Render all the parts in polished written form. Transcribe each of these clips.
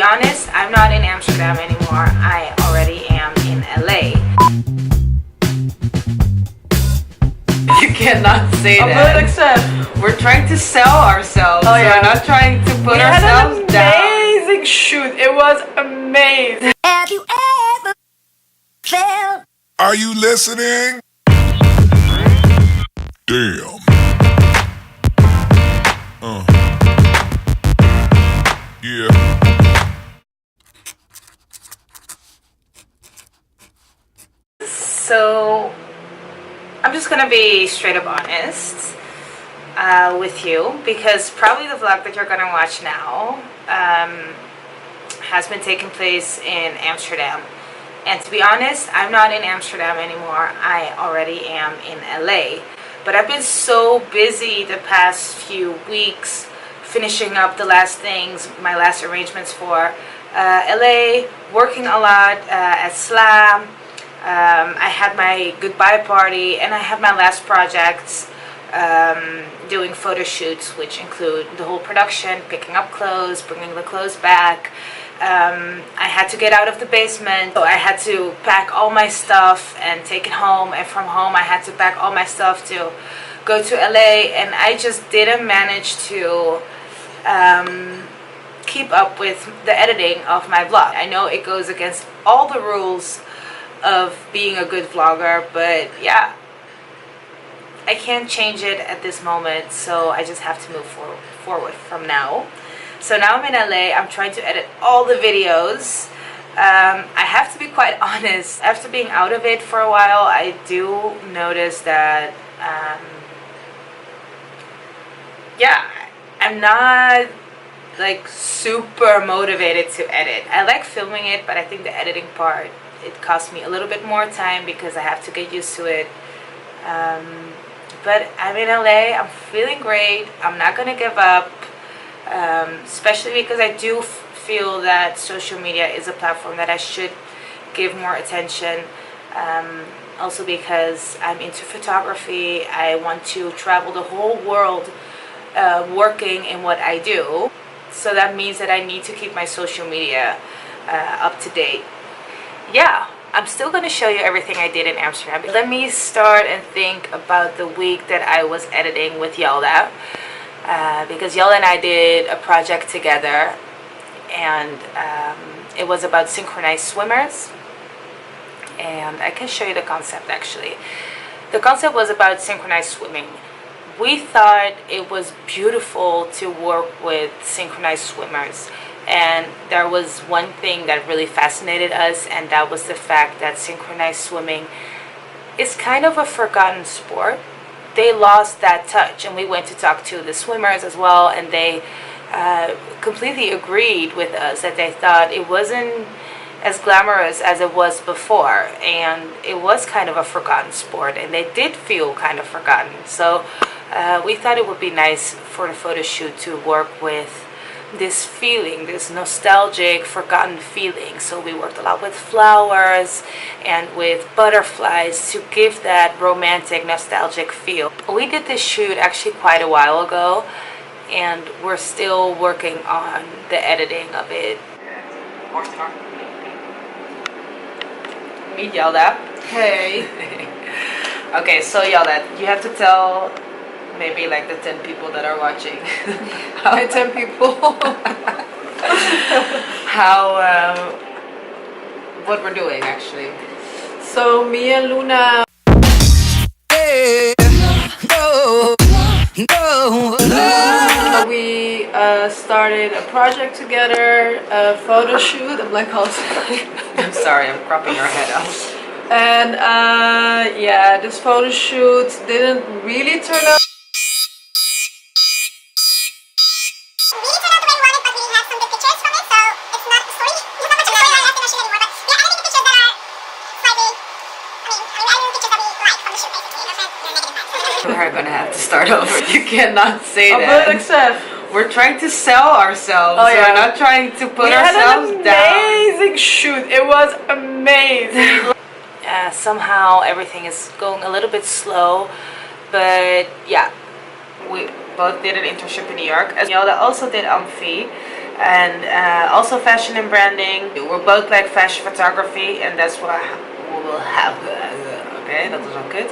honest, I'm not in Amsterdam anymore. I already am in LA. You cannot say that. I will accept. We're trying to sell ourselves. Oh, yeah. We're not trying to put We ourselves had an down. amazing shoot. It was amazing. Have you ever felt? Are you listening? Damn. Yeah. So, I'm just gonna be straight up honest with you, because probably the vlog that you're gonna watch now has been taking place in Amsterdam. And to be honest, I'm not in Amsterdam anymore. I already am in LA. But I've been so busy the past few weeks finishing up the last things, my last arrangements for LA, working a lot at Slam. I had my goodbye party, and I had my last projects doing photo shoots, which include the whole production, picking up clothes, bringing the clothes back. I had to get out of the basement, so I had to pack all my stuff and take it home, and from home I had to pack all my stuff to go to LA, and I just didn't manage to keep up with the editing of my vlog. I know it goes against all the rules of being a good vlogger, but yeah, I can't change it at this moment, so I just have to move forward from now. So now I'm in LA. I'm trying to edit all the videos. I have to be quite honest, after being out of it for a while, I do notice that yeah, I'm not like super motivated to edit. I like filming it, but I think the editing part, it costs me a little bit more time because I have to get used to it. But I'm in LA. I'm feeling great. I'm not gonna give up. Especially because I do feel that social media is a platform that I should give more attention. Also because I'm into photography, I want to travel the whole world working in what I do. So that means that I need to keep my social media up to date. Yeah, I'm still going to show you everything I did in Amsterdam. Let me start and think about the week that I was editing with Yelda. Because Yelda and I did a project together, and it was about synchronized swimmers, and I can show you the concept actually. The concept was about synchronized swimming. We thought it was beautiful to work with synchronized swimmers, and there was one thing that really fascinated us, and that was the fact that synchronized swimming is kind of a forgotten sport. They lost that touch, and we went to talk to the swimmers as well, and they completely agreed with us that they thought it wasn't as glamorous as it was before, and it was kind of a forgotten sport, and they did feel kind of forgotten. So we thought it would be nice for the photo shoot to work with this feeling, this nostalgic, forgotten feeling. So we worked a lot with flowers and with butterflies to give that romantic, nostalgic feel. We did this shoot actually quite a while ago, and we're still working on the editing of it. Meet Yelda. Hey. Okay, so Yelda, you have to tell maybe like the 10 people that are watching. Hi, 10 people. How, what we're doing actually. So me and Luna, we started a project together, a photo shoot. I'm like, I'm sorry, I'm cropping your head out. and yeah, this photo shoot didn't really turn out. We're gonna have to start over. You cannot say I that. will accept. We're trying to sell ourselves. Oh, yeah. We're not trying to put We ourselves had an down. amazing shoot. It was amazing. Somehow everything is going a little bit slow, but yeah, we both did an internship in New York. As Yelda also did Amphi. and also fashion and branding. We're both like fashion photography, and that's what we will have. Okay, dat was ook kut.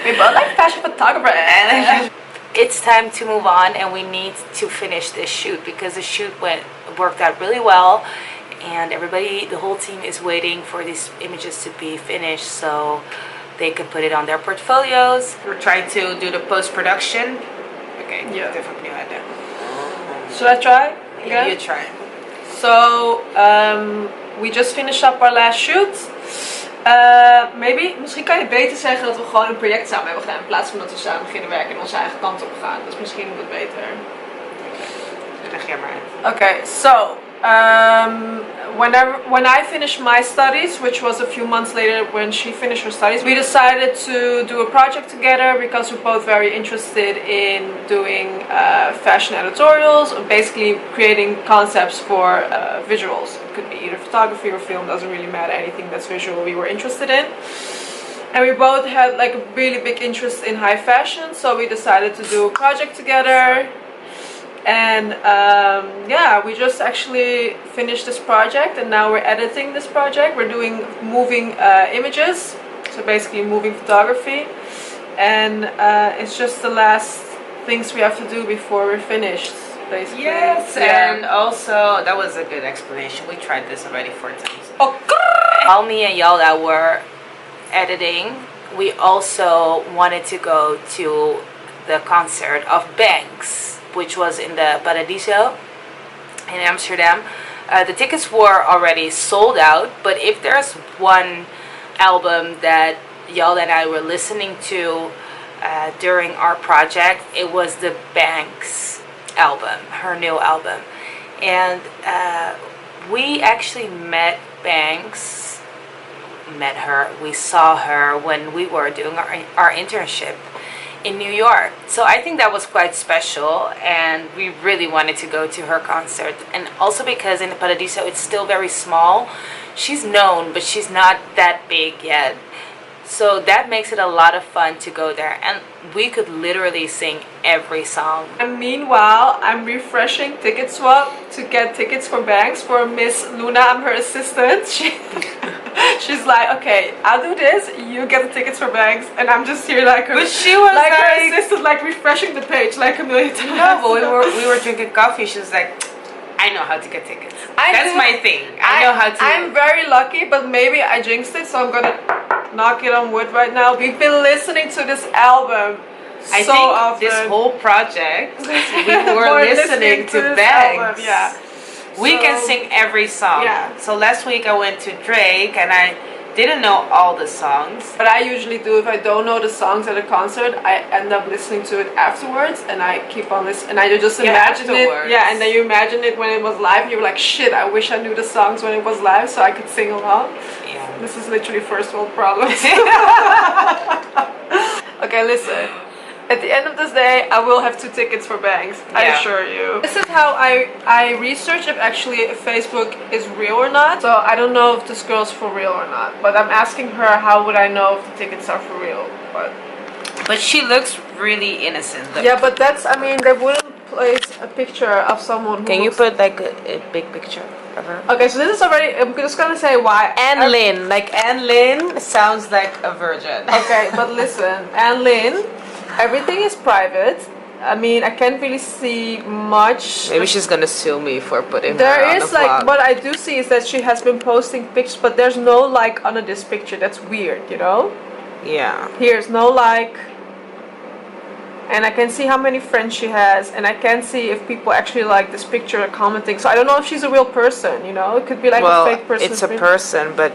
We both like fashion photographer. It's time to move on, and we need to finish this shoot because the shoot worked out really well, and everybody, the whole team is waiting for these images to be finished so they can put it on their portfolios. We're trying to do the post-production. Okay, Yeah. different new idea. Should I try? Yeah, you try. So, we just finished up our last shoot. Misschien kan je beter zeggen dat we gewoon een project samen hebben gedaan in plaats van dat we samen beginnen werken en onze eigen kant op gaan. Dus misschien wat beter. Leg jij maar uit. Okay, so when I finished my studies, which was a few months later when she finished her studies, we decided to do a project together because we're both very interested in doing fashion editorials, basically creating concepts for visuals. It could be either photography or film, doesn't really matter, anything that's visual we were interested in. And we both had like a really big interest in high fashion, so we decided to do a project together. And yeah, we just actually finished this project, and now we're editing this project. We're doing moving images, so basically moving photography, and it's just the last things we have to do before we're finished, basically. Yes, Yeah. and also that was a good explanation. We tried this already 4 times. Okay. While me and Yalda were editing, we also wanted to go to the concert of Banks, which was in the Paradiso in Amsterdam. The tickets were already sold out, but if there's one album that Yalda and I were listening to during our project, it was the Banks album, her new album. And we actually met Banks, we saw her when we were doing our internship in New York. So I think that was quite special, and we really wanted to go to her concert. And also because in the Paradiso it's still very small. She's known, but she's not that big yet. So that makes it a lot of fun to go there, and we could literally sing every song. And meanwhile, I'm refreshing Ticketswap to get tickets for Banks for Miss Luna. I'm her assistant. She's like, okay, I'll do this, you get the tickets for Banks, and I'm just here like her, But she was like her like- assistant, like refreshing the page like a million times. No, but we were drinking coffee. She was like, I know how to get tickets. That's my thing. I know how to. I'm very lucky, but maybe I jinxed it, so I'm gonna knock it on wood right now. We've been listening to this album I so think often. this whole project, we were We're listening to this Banks. album, yeah. We can So- sing every song. Yeah. So last week I went to Drake, and I didn't know all the songs. But I usually do, if I don't know the songs at a concert, I end up listening to it afterwards, and I keep on listening, and I just Yeah, imagine afterwards. it. Yeah, and then you imagine it when it was live, and you're like, shit, I wish I knew the songs when it was live so I could sing along. Yeah. This is literally first world problems. Okay, listen. At the end of this day, I will have 2 tickets for Banks. I Yeah. assure you. This is how I research if Facebook is real or not. So I don't know if this girl's for real or not. But I'm asking her, how would I know if the tickets are for real? But she looks really innocent. Look. Yeah, but that's, I mean, they wouldn't place a picture of someone who Can you looks- put like a big picture of her? Okay, so this is already, I'm just gonna say why. Anne Lynn. Like Anne Lynn sounds like a virgin. Okay, but listen, Anne Lynn, everything is private. I mean, I can't really see much. Maybe she's gonna sue me for putting her There on is the like, vlog. what I do see is that she has been posting pictures, but there's no like under this picture. That's weird, you know? Yeah. Here's no like. And I can see how many friends she has, and I can see if people actually like this picture or commenting. So I don't know if she's a real person, you know? It could be like Well, a fake person. it's a person, but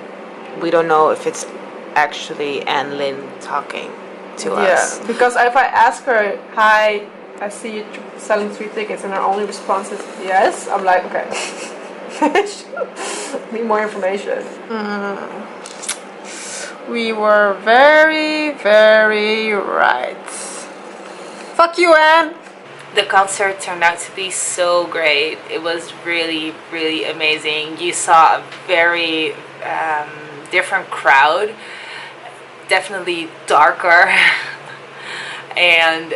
we don't know if it's actually Anne Lynn talking to us. Yeah, because if I ask her, hi, I see you selling 3 tickets, and her only response is yes, I'm like, okay. Need more information. We were very, very right. Fuck you, Anne. The concert turned out to be so great. It was really, really amazing. You saw a very different crowd, definitely darker, and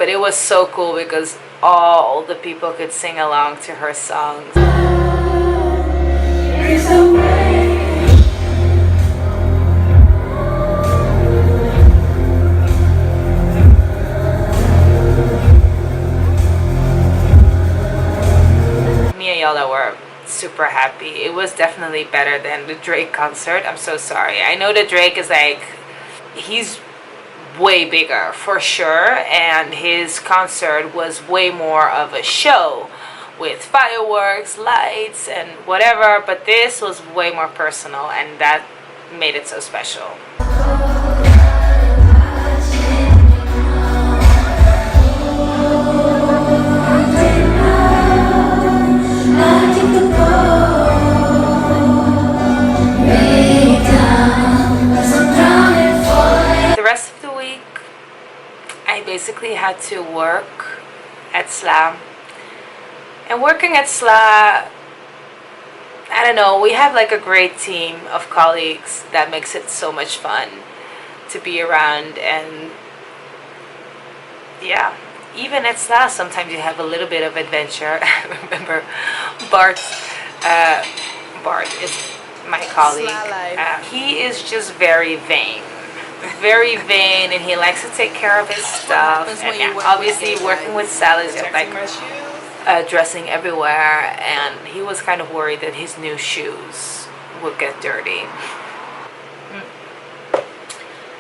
but it was so cool because all the people could sing along to her songs. Me and Yola were super happy. It was definitely better than the Drake concert. I'm so sorry. I know that Drake is like, he's way bigger for sure, and his concert was way more of a show with fireworks, lights, and whatever, but this was way more personal, and that made it so special. The rest of the week I basically had to work at SLA. And working at SLA, I don't know, we have like a great team of colleagues that makes it so much fun to be around. And yeah, even at SLA sometimes you have a little bit of adventure. I remember Bart is my colleague. He is just very vain, and he likes to take care of his stuff. And yeah, obviously working with Sal is like dressing everywhere, and he was kind of worried that his new shoes would get dirty.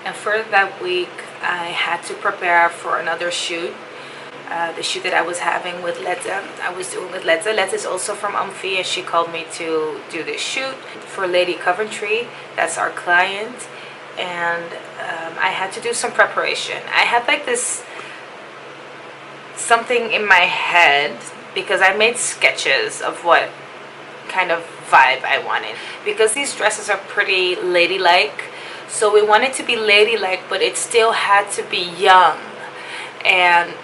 And for that week I had to prepare for another shoot. The shoot that I was having with Letta, I was doing with Letta. Letta is also from Amphi, and she called me to do this shoot for Lady Coventry. That's our client. And I had to do some preparation. I had like this something in my head because I made sketches of what kind of vibe I wanted, because these dresses are pretty ladylike, so we wanted to be ladylike, but it still had to be young. And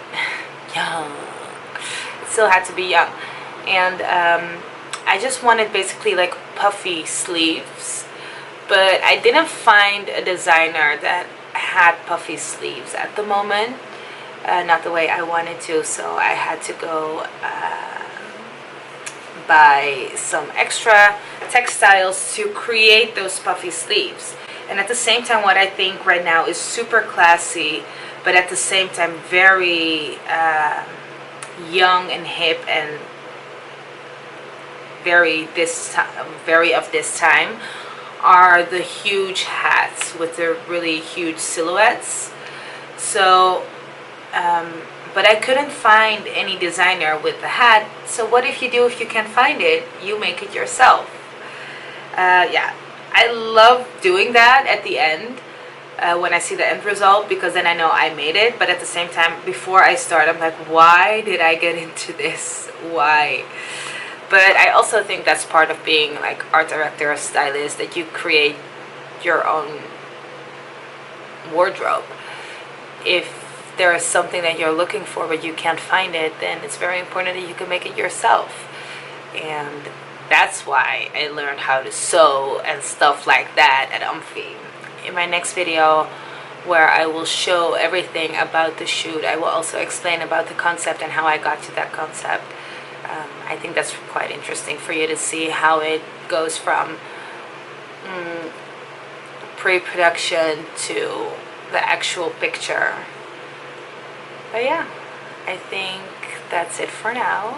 it still had to be young. And I just wanted basically like puffy sleeves, but I didn't find a designer that had puffy sleeves at the moment, not the way I wanted to, so I had to go buy some extra textiles to create those puffy sleeves. And at the same time, what I think right now is super classy, but at the same time very young and hip and very of this time, are the huge hats with the really huge silhouettes. So but I couldn't find any designer with the hat. So what if you can't find it, you make it yourself. Yeah, I love doing that at the end when I see the end result, because then I know I made it. But at the same time, before I start, I'm like, why did I get into this? Why? But I also think that's part of being like art director or stylist, that you create your own wardrobe. If there is something that you're looking for but you can't find it, then it's very important that you can make it yourself. And that's why I learned how to sew and stuff like that at Amphi. In my next video, where I will show everything about the shoot, I will also explain about the concept and how I got to that concept. I think that's quite interesting for you to see how it goes from pre-production to the actual picture. But yeah, I think that's it for now.